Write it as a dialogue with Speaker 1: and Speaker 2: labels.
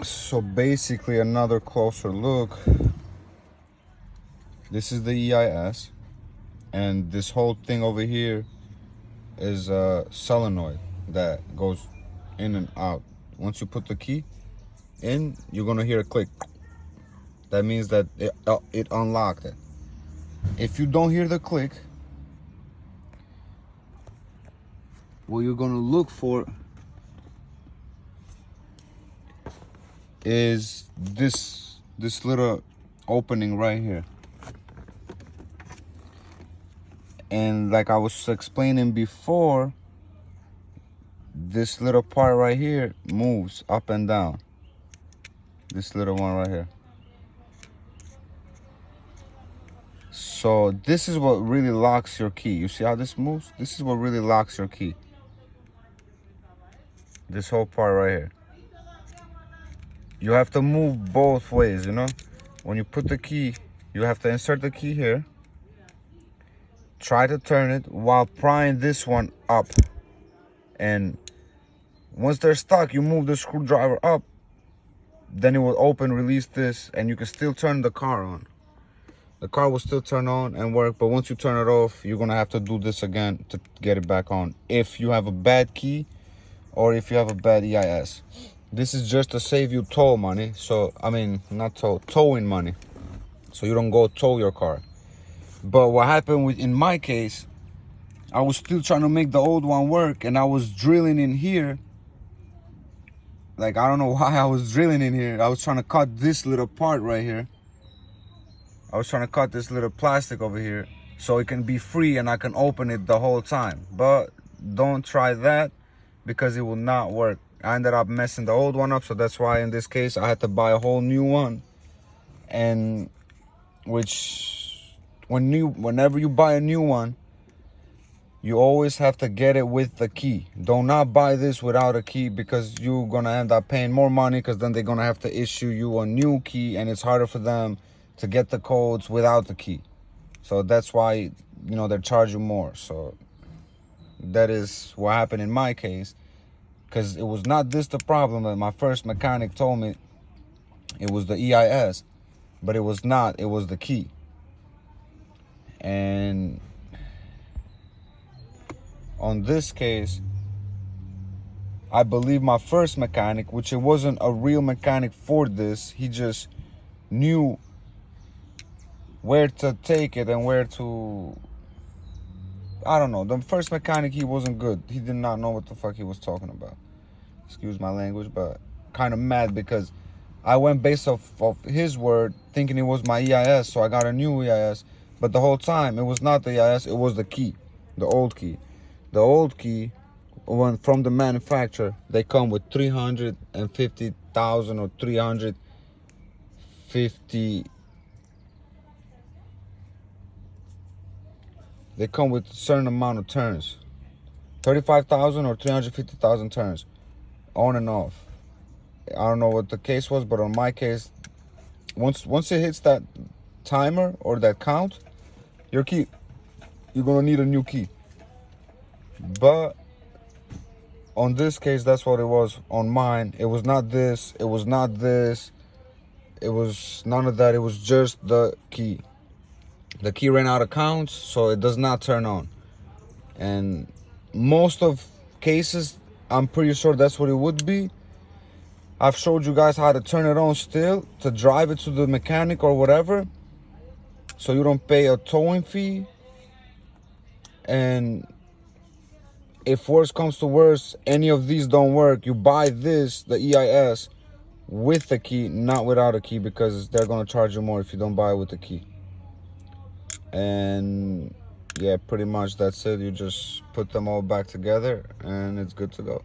Speaker 1: So basically, another closer look. This is the EIS, and this whole thing over here is a solenoid that goes in and out. Once you put the key in, you're gonna hear a click. That means that it unlocked it. If you don't hear the click, what you're gonna look for is this little opening right here. And like I was explaining before, this little part right here moves up and down. This little one right here. So this is what really locks your key. You see how this moves? This is what really locks your key. This whole part right here. You have to move both ways, you know? When you put the key, you have to insert the key here. Try to turn it while prying this one up. And once they're stuck, you move the screwdriver up. Then it will open, release this, and you can still turn the car on. The car will still turn on and work, but once you turn it off, you're gonna have to do this again to get it back on. If you have a bad key or if you have a bad EIS. This is just to save you tow money. So, I mean, not towing money. So you don't go tow your car. But what happened in my case, I was still trying to make the old one work, and I was drilling in here. Like, I don't know why I was drilling in here. I was trying to cut this little part right here. I was trying to cut this little plastic over here so it can be free and I can open it the whole time. But don't try that because it will not work. I ended up messing the old one up, so that's why in this case I had to buy a whole new one. And whenever you buy a new one, you always have to get it with the key. Do not buy this without a key, because you're gonna end up paying more money, because then they're gonna have to issue you a new key and it's harder for them to get the codes without the key. So that's why, you know, they charge you more. So that is what happened in my case, because it was not this the problem that my first mechanic told me. It was the EIS, but it was not. It was the key. And on this case, I believe my first mechanic, which it wasn't a real mechanic for this, he just knew where to take it and where to, I don't know. The first mechanic, he wasn't good. He did not know what the fuck he was talking about. Excuse my language, but kind of mad because I went based off his word, thinking it was my EIS, so I got a new EIS. But the whole time, it was not the EIS, it was the key, the old key. The old key, when from the manufacturer, they come with 350,000 or 350. They come with a certain amount of turns, 35,000 or 350,000 turns, on and off. I don't know what the case was, but on my case, once it hits that timer or that count, your key, you're gonna need a new key. But on this case, that's what it was. On mine, it was not this, it was not this, it was none of that. It was just the key. The key ran out of counts, so it does not turn on. And most of cases, I'm pretty sure that's what it would be. I've showed you guys how to turn it on still, to drive it to the mechanic or whatever, so you don't pay a towing fee. And if worse comes to worse, any of these don't work, you buy this, the EIS, with the key, not without a key, because they're gonna charge you more if you don't buy it with the key. And yeah, pretty much that's it. You just put them all back together and it's good to go.